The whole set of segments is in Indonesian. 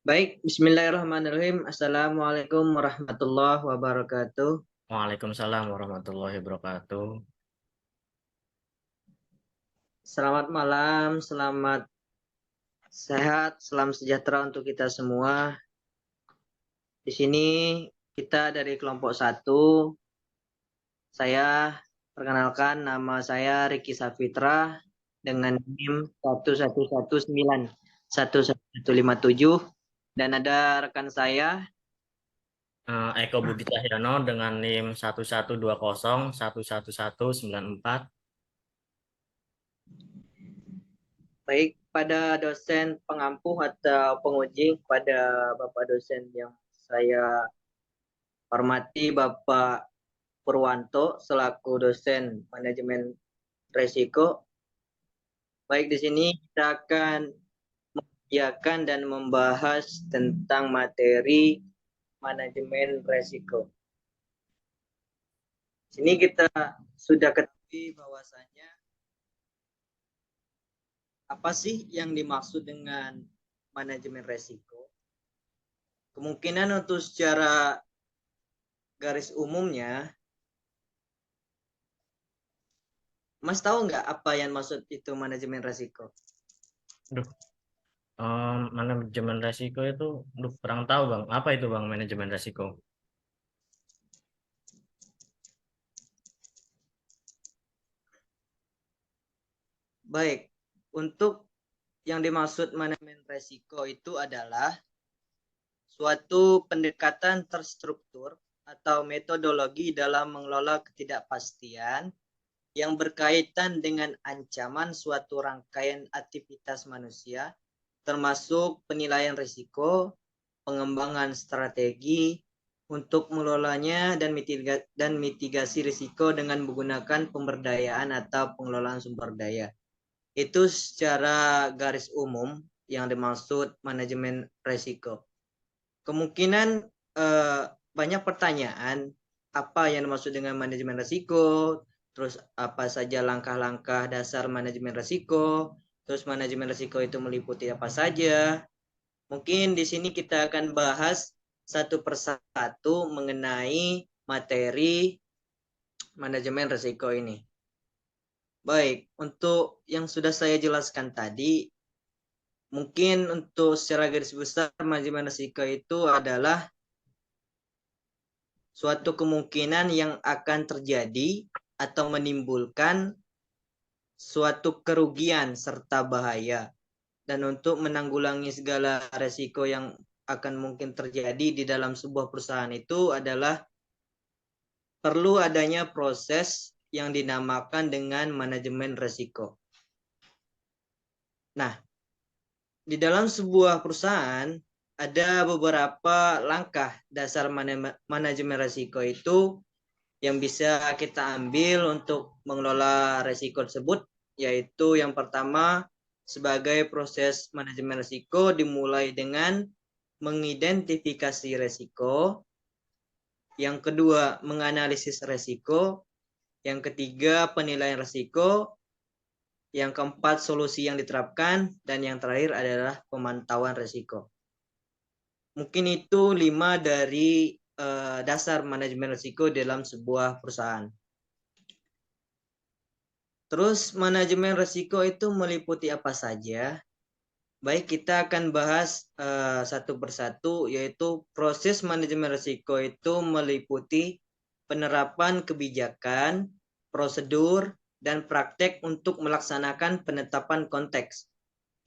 Baik, Bismillahirrahmanirrahim. Assalamualaikum warahmatullahi wabarakatuh. Waalaikumsalam warahmatullahi wabarakatuh. Selamat malam, selamat sehat, salam sejahtera untuk kita semua. Di sini kita dari kelompok satu. Saya perkenalkan nama saya Riki Safitra dengan NIM 111911157 dan ada rekan saya. Eko Budi Cahyono dengan NIM 1120111194. Baik, pada dosen pengampu atau penguji, pada Bapak dosen yang saya hormati, Bapak Purwanto selaku dosen manajemen resiko. Baik, di sini kita akan mengerjakan dan membahas tentang materi manajemen resiko. Di sini kita sudah ketahui bahwasanya apa sih yang dimaksud dengan manajemen resiko. Kemungkinan untuk secara garis umumnya, Mas tahu nggak apa yang maksud itu manajemen resiko? Aduh, manajemen resiko itu, kurang tahu Bang. Apa itu Bang manajemen resiko? Baik, untuk yang dimaksud manajemen resiko itu adalah suatu pendekatan terstruktur atau metodologi dalam mengelola ketidakpastian yang berkaitan dengan ancaman suatu rangkaian aktivitas manusia, termasuk penilaian risiko, pengembangan strategi untuk mengelolanya dan mitigasi risiko dengan menggunakan pemberdayaan atau pengelolaan sumber daya. Itu secara garis umum yang dimaksud manajemen risiko. Kemungkinan banyak pertanyaan apa yang dimaksud dengan manajemen risiko, terus apa saja langkah-langkah dasar manajemen risiko, terus manajemen risiko itu meliputi apa saja. Mungkin di sini kita akan bahas satu persatu mengenai materi manajemen risiko ini. Baik, untuk yang sudah saya jelaskan tadi, mungkin untuk secara garis besar manajemen risiko itu adalah suatu kemungkinan yang akan terjadi atau menimbulkan suatu kerugian serta bahaya. Dan untuk menanggulangi segala resiko yang akan mungkin terjadi di dalam sebuah perusahaan itu adalah perlu adanya proses yang dinamakan dengan manajemen resiko. Nah, di dalam sebuah perusahaan ada beberapa langkah dasar manajemen resiko itu yang bisa kita ambil untuk mengelola resiko tersebut, yaitu yang pertama sebagai proses manajemen resiko dimulai dengan mengidentifikasi resiko, yang kedua menganalisis resiko, yang ketiga penilaian resiko, yang keempat solusi yang diterapkan, dan yang terakhir adalah pemantauan resiko. Mungkin itu 5 dari dasar manajemen risiko dalam sebuah perusahaan. Terus manajemen risiko itu meliputi apa saja? Baik, kita akan bahas satu persatu, yaitu proses manajemen risiko itu meliputi penerapan kebijakan, prosedur, dan praktek untuk melaksanakan penetapan konteks,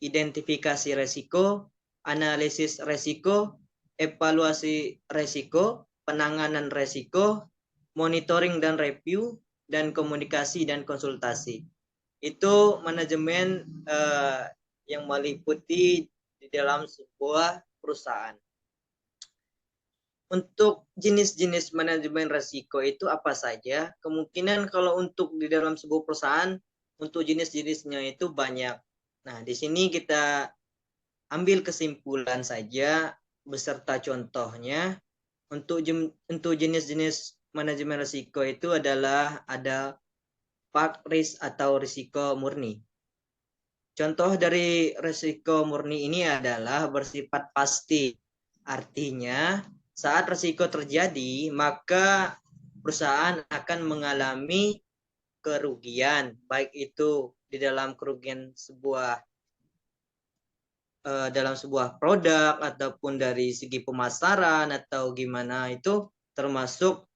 identifikasi risiko, analisis risiko, evaluasi risiko, penanganan risiko, monitoring dan review, dan komunikasi dan konsultasi. Itu manajemen yang meliputi di dalam sebuah perusahaan. Untuk jenis-jenis manajemen risiko itu apa saja? Kemungkinan kalau untuk di dalam sebuah perusahaan, untuk jenis-jenisnya itu banyak. Nah, di sini kita ambil kesimpulan saja beserta contohnya. Untuk jenis-jenis manajemen risiko itu adalah ada park risk atau risiko murni. Contoh dari resiko murni ini adalah bersifat pasti. Artinya, saat resiko terjadi, maka perusahaan akan mengalami kerugian, baik itu di dalam kerugian dalam sebuah produk ataupun dari segi pemasaran atau gimana, itu termasuk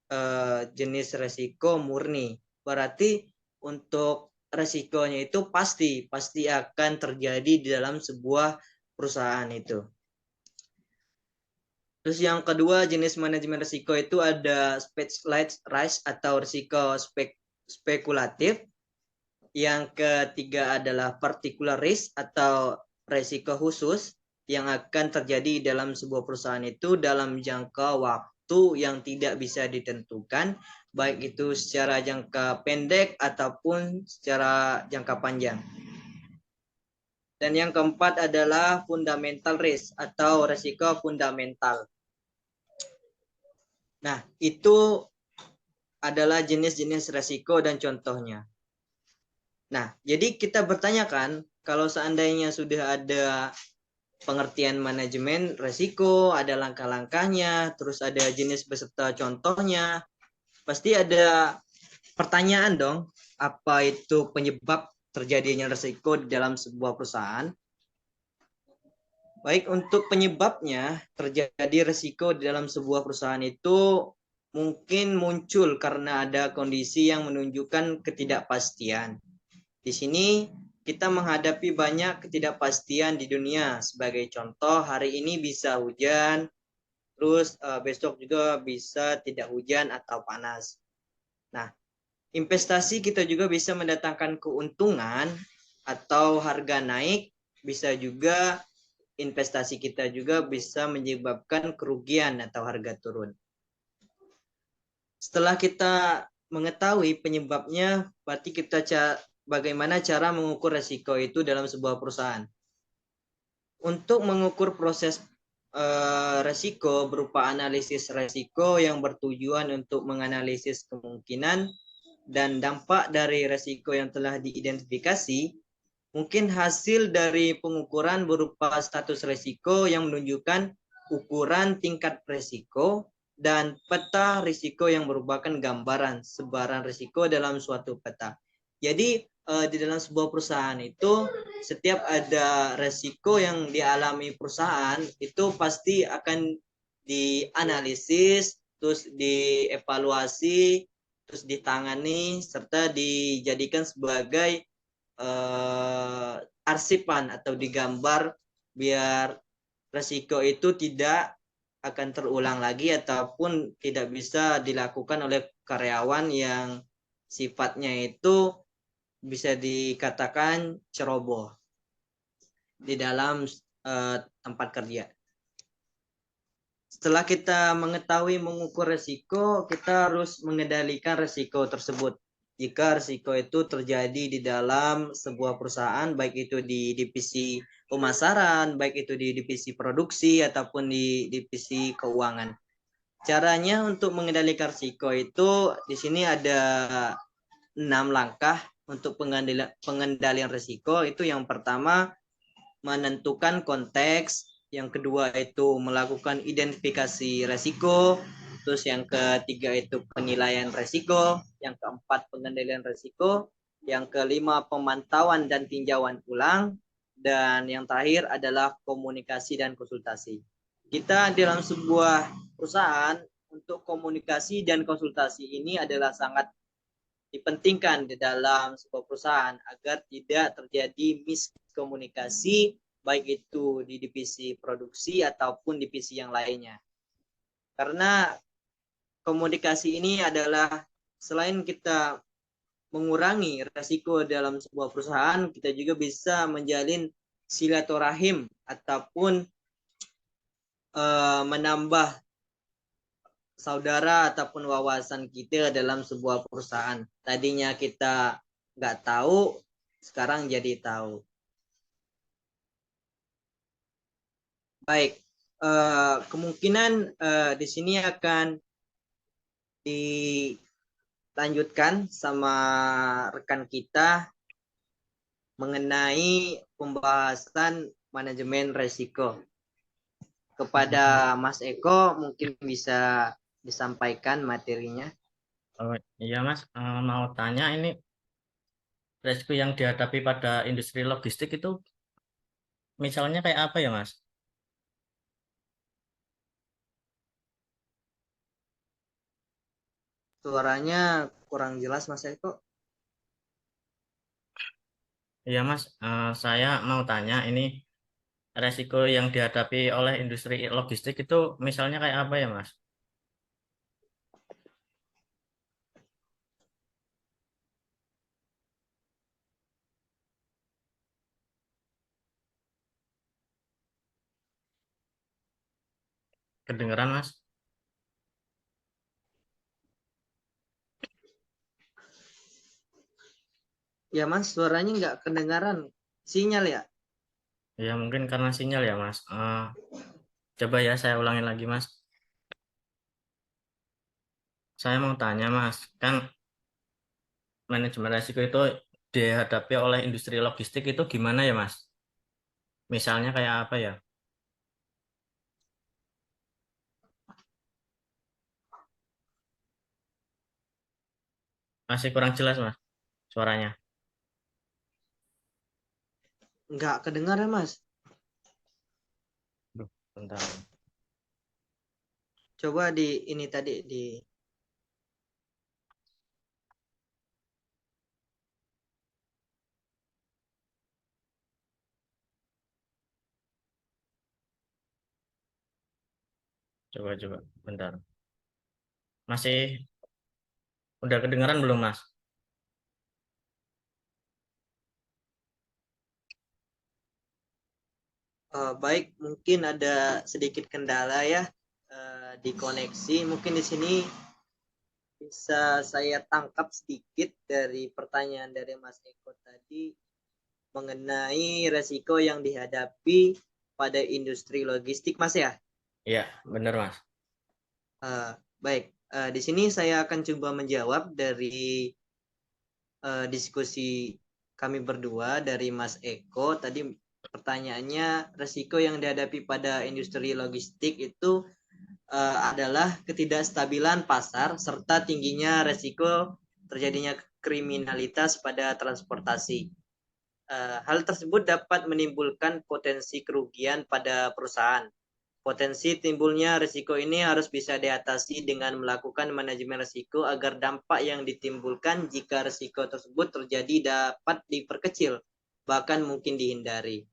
jenis resiko murni. Berarti untuk resikonya itu pasti akan terjadi di dalam sebuah perusahaan itu. Terus yang kedua, jenis manajemen risiko itu ada specialized risk atau risiko spekulatif. Yang ketiga adalah particular risk atau risiko khusus yang akan terjadi dalam sebuah perusahaan itu dalam jangka waktu yang tidak bisa ditentukan, baik itu secara jangka pendek ataupun secara jangka panjang. Dan yang keempat adalah fundamental risk atau risiko fundamental. Nah, itu adalah jenis-jenis risiko dan contohnya. Nah, jadi kita bertanyakan, kalau seandainya sudah ada pengertian manajemen risiko, ada langkah-langkahnya, terus ada jenis beserta contohnya, pasti ada pertanyaan dong, apa itu penyebab terjadinya risiko di dalam sebuah perusahaan? Baik, untuk penyebabnya terjadi risiko di dalam sebuah perusahaan itu mungkin muncul karena ada kondisi yang menunjukkan ketidakpastian. Di sini kita menghadapi banyak ketidakpastian di dunia. Sebagai contoh, hari ini bisa hujan, terus besok juga bisa tidak hujan atau panas. Nah, investasi kita juga bisa mendatangkan keuntungan atau harga naik, bisa juga investasi kita juga bisa menyebabkan kerugian atau harga turun. Setelah kita mengetahui penyebabnya, berarti kita bagaimana cara mengukur resiko itu dalam sebuah perusahaan. Untuk mengukur proses resiko berupa analisis resiko yang bertujuan untuk menganalisis kemungkinan dan dampak dari resiko yang telah diidentifikasi. Mungkin hasil dari pengukuran berupa status resiko yang menunjukkan ukuran tingkat resiko dan peta risiko yang merupakan gambaran sebaran risiko dalam suatu peta. Jadi di dalam sebuah perusahaan itu setiap ada resiko yang dialami perusahaan itu pasti akan dianalisis, terus dievaluasi, terus ditangani serta dijadikan sebagai arsipan atau digambar biar resiko itu tidak akan terulang lagi ataupun tidak bisa dilakukan oleh karyawan yang sifatnya itu bisa dikatakan ceroboh di dalam tempat kerja. Setelah kita mengetahui mengukur resiko, kita harus mengendalikan resiko tersebut. Jika risiko itu terjadi di dalam sebuah perusahaan, baik itu di divisi pemasaran, baik itu di divisi produksi, ataupun di divisi keuangan. Caranya untuk mengendalikan risiko itu, di sini ada 6 langkah untuk pengendalian risiko. Itu yang pertama, menentukan konteks, yang kedua itu melakukan identifikasi risiko, terus yang ketiga itu penilaian risiko, yang keempat pengendalian risiko, yang kelima pemantauan dan tinjauan ulang, dan yang terakhir adalah komunikasi dan konsultasi. Kita dalam sebuah perusahaan untuk komunikasi dan konsultasi ini adalah sangat dipentingkan di dalam sebuah perusahaan agar tidak terjadi miskomunikasi baik itu di divisi produksi ataupun divisi yang lainnya. Karena komunikasi ini adalah selain kita mengurangi resiko dalam sebuah perusahaan, kita juga bisa menjalin silaturahim ataupun menambah saudara ataupun wawasan kita dalam sebuah perusahaan. Tadinya kita nggak tahu, sekarang jadi tahu. Baik, kemungkinan di sini akan dilanjutkan sama rekan kita mengenai pembahasan manajemen resiko. Kepada Mas Eko mungkin bisa disampaikan materinya. Oh, iya Mas, mau tanya ini resiko yang dihadapi pada industri logistik itu misalnya kayak apa ya Mas? Suaranya kurang jelas Mas Eko. Iya Mas, saya mau tanya ini resiko yang dihadapi oleh industri logistik itu misalnya kayak apa ya Mas? Kedengeran Mas? Ya Mas, suaranya nggak kedengaran. Sinyal ya? Ya mungkin karena sinyal ya Mas. Coba ya saya ulangi lagi Mas. Saya mau tanya Mas, kan manajemen resiko itu dihadapi oleh industri logistik itu gimana ya Mas? Misalnya kayak apa ya? Masih kurang jelas Mas suaranya. Nggak kedengaran Mas. Duh, bentar. Coba di ini tadi di Coba bentar. Masih udah kedengaran belum Mas? baik, mungkin ada sedikit kendala ya di koneksi. Mungkin di sini bisa saya tangkap sedikit dari pertanyaan dari Mas Eko tadi mengenai resiko yang dihadapi pada industri logistik, Mas ya. Iya, bener Mas. Baik, di sini saya akan coba menjawab dari diskusi kami berdua dari Mas Eko. Tadi pertanyaannya resiko yang dihadapi pada industri logistik itu adalah ketidakstabilan pasar serta tingginya resiko terjadinya kriminalitas pada transportasi. Hal tersebut dapat menimbulkan potensi kerugian pada perusahaan. Potensi timbulnya risiko ini harus bisa diatasi dengan melakukan manajemen risiko agar dampak yang ditimbulkan jika risiko tersebut terjadi dapat diperkecil, bahkan mungkin dihindari.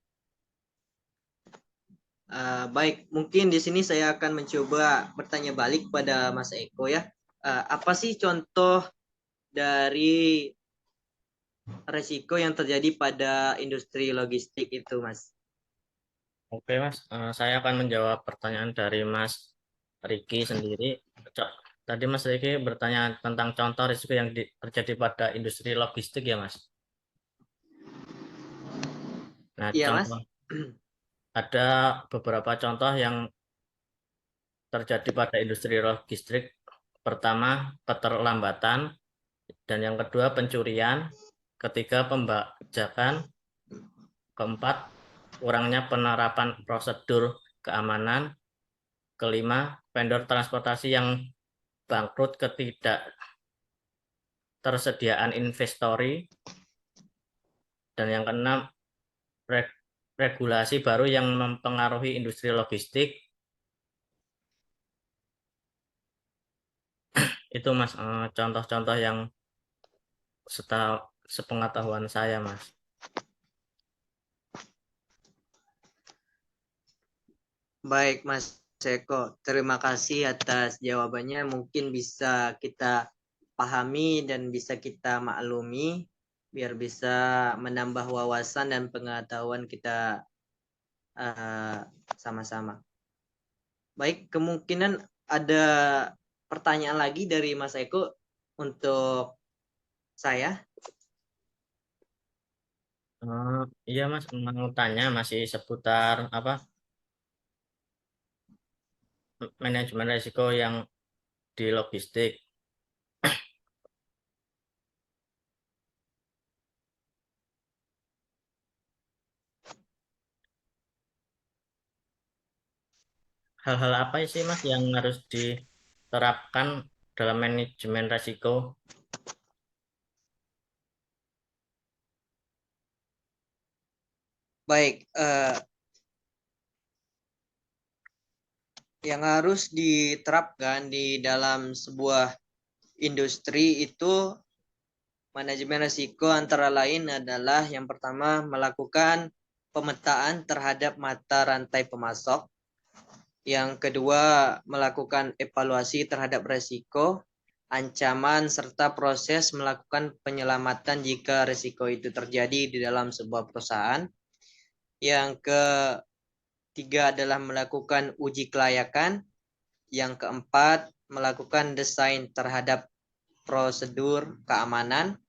Baik, mungkin di sini saya akan mencoba bertanya balik pada Mas Eko ya. Apa sih contoh dari risiko yang terjadi pada industri logistik itu, Mas? Oke Mas, saya akan menjawab pertanyaan dari Mas Riki sendiri. Tadi Mas Riki bertanya tentang contoh risiko yang terjadi pada industri logistik ya Mas. Nah, Iya, Mas. contoh ada beberapa contoh yang terjadi pada industri logistik. Pertama, keterlambatan, dan yang kedua pencurian, ketiga pembajakan, keempat kurangnya penerapan prosedur keamanan, kelima vendor transportasi yang bangkrut, ketidaktersediaan inventory, dan yang keenam regulasi baru yang mempengaruhi industri logistik. Itu Mas, contoh-contoh yang sepengetahuan saya Mas. Baik, Mas Eko. Terima kasih atas jawabannya. Mungkin bisa kita pahami dan bisa kita maklumi biar bisa menambah wawasan dan pengetahuan kita uh, sama-sama. Baik, kemungkinan ada pertanyaan lagi dari Mas Eko untuk saya. Iya Mas, mau tanya masih seputar apa manajemen risiko yang di logistik. hal-hal apa sih Mas yang harus diterapkan dalam manajemen resiko? Baik, yang harus diterapkan di dalam sebuah industri itu manajemen risiko antara lain adalah yang pertama melakukan pemetaan terhadap mata rantai pemasok, yang kedua melakukan evaluasi terhadap risiko, ancaman serta proses melakukan penyelamatan jika risiko itu terjadi di dalam sebuah perusahaan. Yang ketiga adalah melakukan uji kelayakan. Yang keempat, melakukan desain terhadap prosedur keamanan.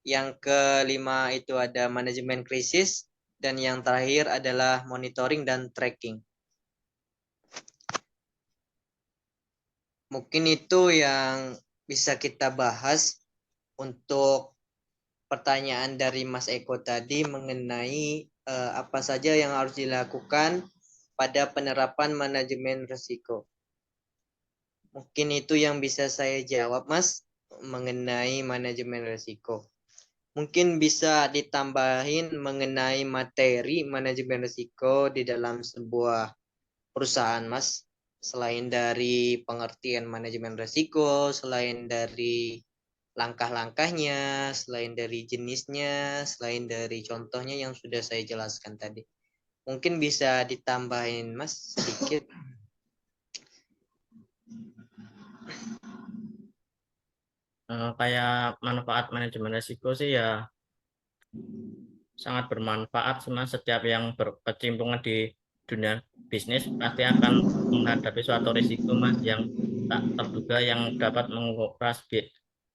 Yang kelima itu ada manajemen krisis. Dan yang terakhir adalah monitoring dan tracking. Mungkin itu yang bisa kita bahas untuk pertanyaan dari Mas Eko tadi mengenai apa saja yang harus dilakukan pada penerapan manajemen risiko. Mungkin itu yang bisa saya jawab, Mas, mengenai manajemen risiko. Mungkin bisa ditambahin mengenai materi manajemen risiko di dalam sebuah perusahaan, Mas. Selain dari pengertian manajemen risiko, selain dari langkah-langkahnya, selain dari jenisnya, selain dari contohnya yang sudah saya jelaskan tadi. Mungkin bisa ditambahin, Mas, sedikit. Kayak manfaat manajemen risiko sih ya sangat bermanfaat Mas. Setiap yang berkecimpungan di dunia bisnis pasti akan menghadapi suatu risiko Mas yang tak terduga yang dapat menguras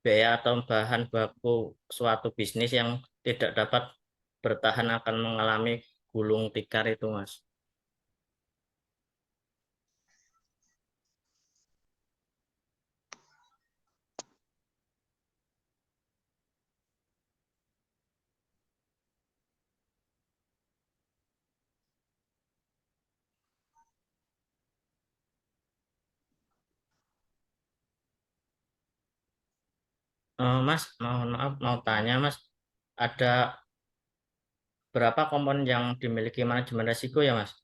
biaya atau bahan baku suatu bisnis yang tidak dapat bertahan akan mengalami gulung tikar itu Mas. Mas, mohon maaf mau tanya Mas, ada berapa komponen yang dimiliki manajemen risiko ya Mas?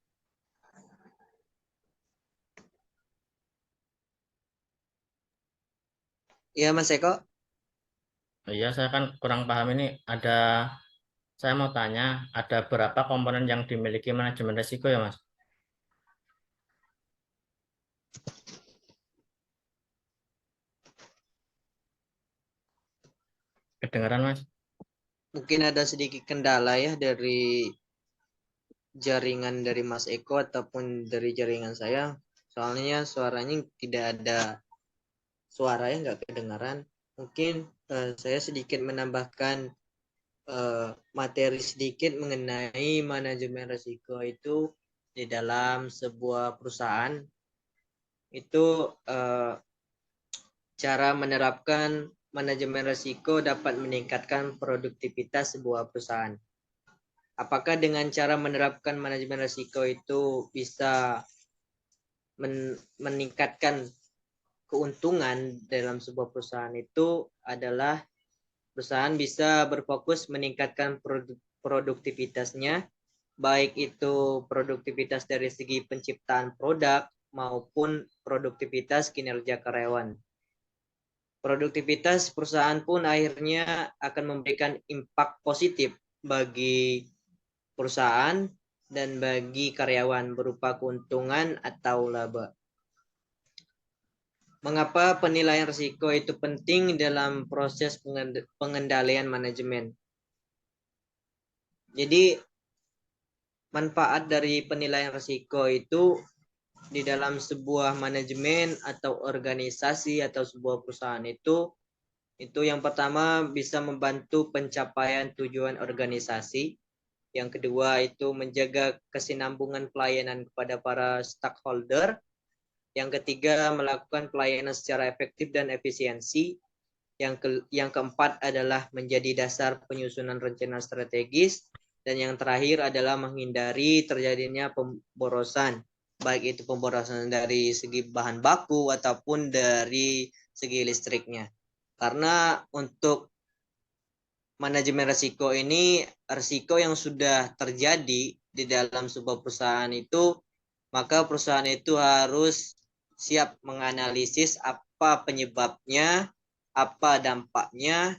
Iya, Mas Eko. Iya, saya kan kurang paham ini. Saya mau tanya, ada berapa komponen yang dimiliki manajemen risiko ya Mas? Kedengaran Mas? Mungkin ada sedikit kendala ya dari jaringan dari Mas Eko ataupun dari jaringan saya. Soalnya suaranya tidak ada suara yang nggak kedengaran. Mungkin saya sedikit menambahkan materi sedikit mengenai manajemen risiko itu di dalam sebuah perusahaan. Itu cara menerapkan manajemen risiko dapat meningkatkan produktivitas sebuah perusahaan. Apakah dengan cara menerapkan manajemen risiko itu bisa meningkatkan keuntungan dalam sebuah perusahaan? Itu adalah perusahaan bisa berfokus meningkatkan produktivitasnya, baik itu produktivitas dari segi penciptaan produk maupun produktivitas kinerja karyawan. Produktivitas perusahaan pun akhirnya akan memberikan impak positif bagi perusahaan dan bagi karyawan berupa keuntungan atau laba. Mengapa penilaian risiko itu penting dalam proses pengendalian manajemen? Jadi manfaat dari penilaian risiko itu di dalam sebuah manajemen atau organisasi atau sebuah perusahaan itu yang pertama bisa membantu pencapaian tujuan organisasi. Yang kedua itu menjaga kesinambungan pelayanan kepada para stakeholder. Yang ketiga melakukan pelayanan secara efektif dan efisiensi. Yang keempat adalah menjadi dasar penyusunan rencana strategis. Dan yang terakhir adalah menghindari terjadinya pemborosan. baik itu pemborosan dari segi bahan baku ataupun dari segi listriknya. Karena untuk manajemen risiko ini, risiko yang sudah terjadi di dalam sebuah perusahaan itu, maka perusahaan itu harus siap menganalisis apa penyebabnya, apa dampaknya,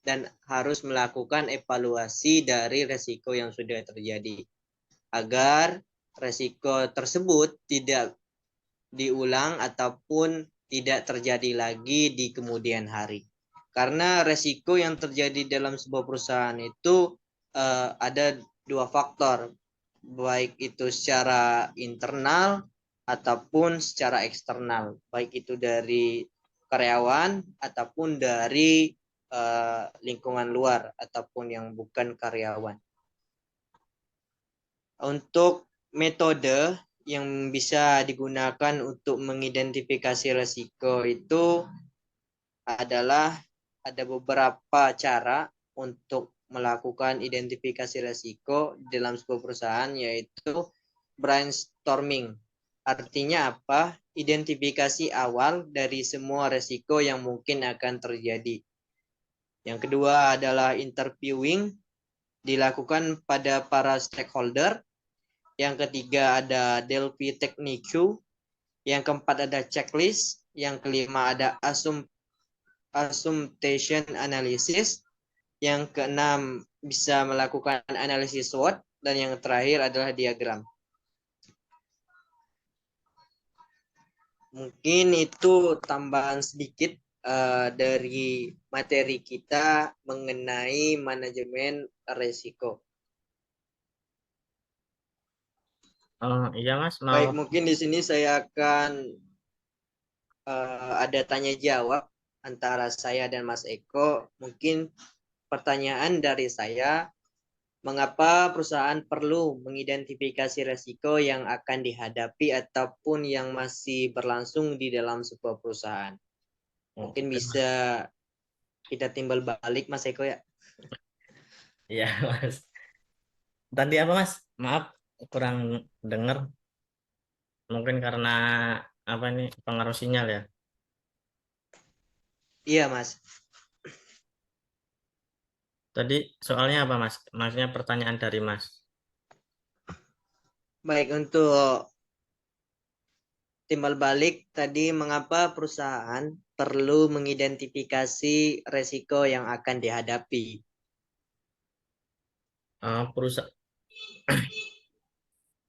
dan harus melakukan evaluasi dari risiko yang sudah terjadi agar risiko tersebut tidak diulang ataupun tidak terjadi lagi di kemudian hari. Karena resiko yang terjadi dalam sebuah perusahaan itu ada dua faktor, baik itu secara internal ataupun secara eksternal, baik itu dari karyawan ataupun dari lingkungan luar ataupun yang bukan karyawan. Untuk metode yang bisa digunakan untuk mengidentifikasi risiko itu adalah ada beberapa cara untuk melakukan identifikasi risiko dalam sebuah perusahaan, yaitu brainstorming. Artinya apa? Identifikasi awal dari semua risiko yang mungkin akan terjadi. Yang kedua adalah interviewing, dilakukan pada para stakeholder. Yang ketiga ada Delphi Technique. Yang keempat ada checklist. Yang kelima ada assumption analysis. Yang keenam bisa melakukan analisis SWOT. Dan yang terakhir adalah diagram. Mungkin itu tambahan sedikit dari materi kita mengenai manajemen risiko. Iya Mas, Baik, mungkin di sini saya akan ada tanya jawab antara saya dan Mas Eko. Mungkin pertanyaan dari saya, mengapa perusahaan perlu mengidentifikasi risiko yang akan dihadapi ataupun yang masih berlangsung di dalam sebuah perusahaan? Mungkin bisa kita timbal balik, Mas Eko ya. Iya Mas. Tadi apa Mas? Maaf, kurang dengar. Mungkin karena apa ini pengaruh sinyal ya. Iya, Mas. Tadi soalnya apa Mas? Maksudnya pertanyaan dari Mas. Baik, untuk timbal balik tadi, mengapa perusahaan perlu mengidentifikasi risiko yang akan dihadapi?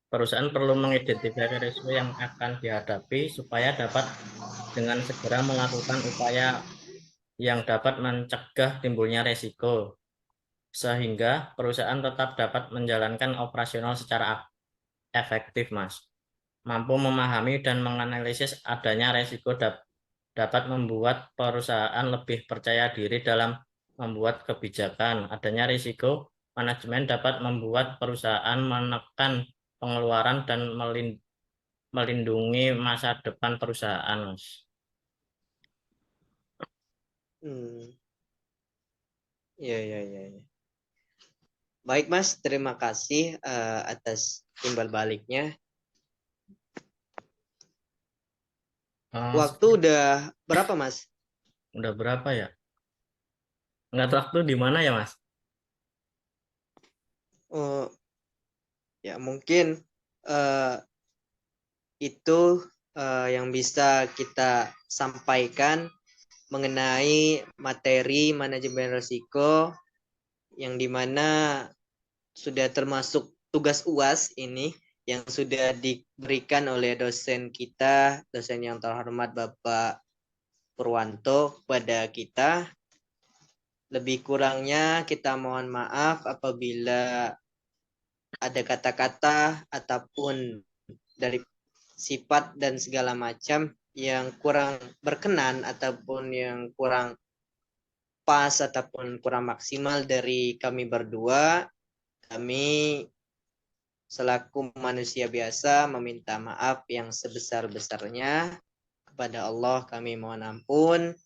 Perusahaan perlu mengidentifikasi risiko yang akan dihadapi supaya dapat dengan segera melakukan upaya yang dapat mencegah timbulnya risiko, sehingga perusahaan tetap dapat menjalankan operasional secara efektif, Mas. Mampu memahami dan menganalisis adanya risiko dapat membuat perusahaan lebih percaya diri dalam membuat kebijakan. Adanya risiko manajemen dapat membuat perusahaan menekan pengeluaran dan melindungi masa depan perusahaan, Mas. Ya, ya, ya, ya. Baik, Mas. Terima kasih atas timbal baliknya. Waktu udah berapa, Mas? Udah berapa ya? Nggak waktu di mana ya, Mas? Oh, ya mungkin itu yang bisa kita sampaikan mengenai materi manajemen risiko yang dimana sudah termasuk tugas UAS ini yang sudah diberikan oleh dosen kita, dosen yang terhormat Bapak Purwanto kepada kita. Lebih kurangnya kita mohon maaf apabila ada kata-kata ataupun dari sifat dan segala macam yang kurang berkenan ataupun yang kurang pas ataupun kurang maksimal dari kami berdua. Kami selaku manusia biasa meminta maaf yang sebesar-besarnya kepada Allah. Kami mohon ampun.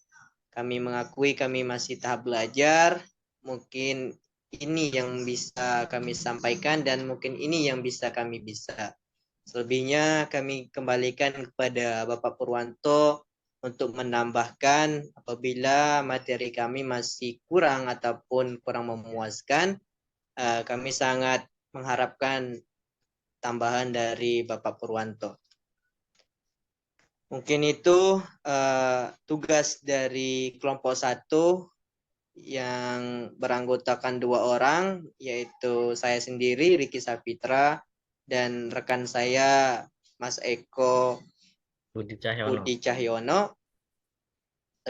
Kami mengakui kami masih tahap belajar. Mungkin ini yang bisa kami sampaikan dan mungkin ini yang bisa kami bisa Selebihnya kami kembalikan kepada Bapak Purwanto untuk menambahkan apabila materi kami masih kurang ataupun kurang memuaskan. Kami sangat mengharapkan tambahan dari Bapak Purwanto. Mungkin itu tugas dari kelompok 1 yang beranggotakan 2 orang, yaitu saya sendiri, Riki Sapitra, dan rekan saya, Mas Eko Budi Cahyono. Budi Cahyono.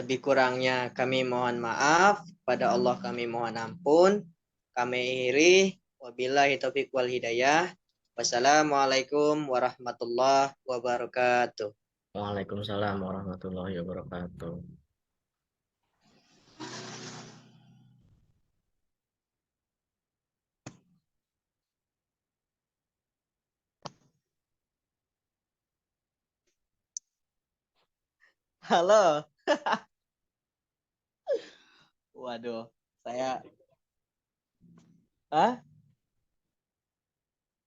Lebih kurangnya kami mohon maaf, pada Allah kami mohon ampun. Kami akhiri, wabillahi taufiq wal hidayah. Wassalamualaikum warahmatullahi wabarakatuh. Waalaikumsalam warahmatullahi wabarakatuh. Halo. Waduh, saya. Hah?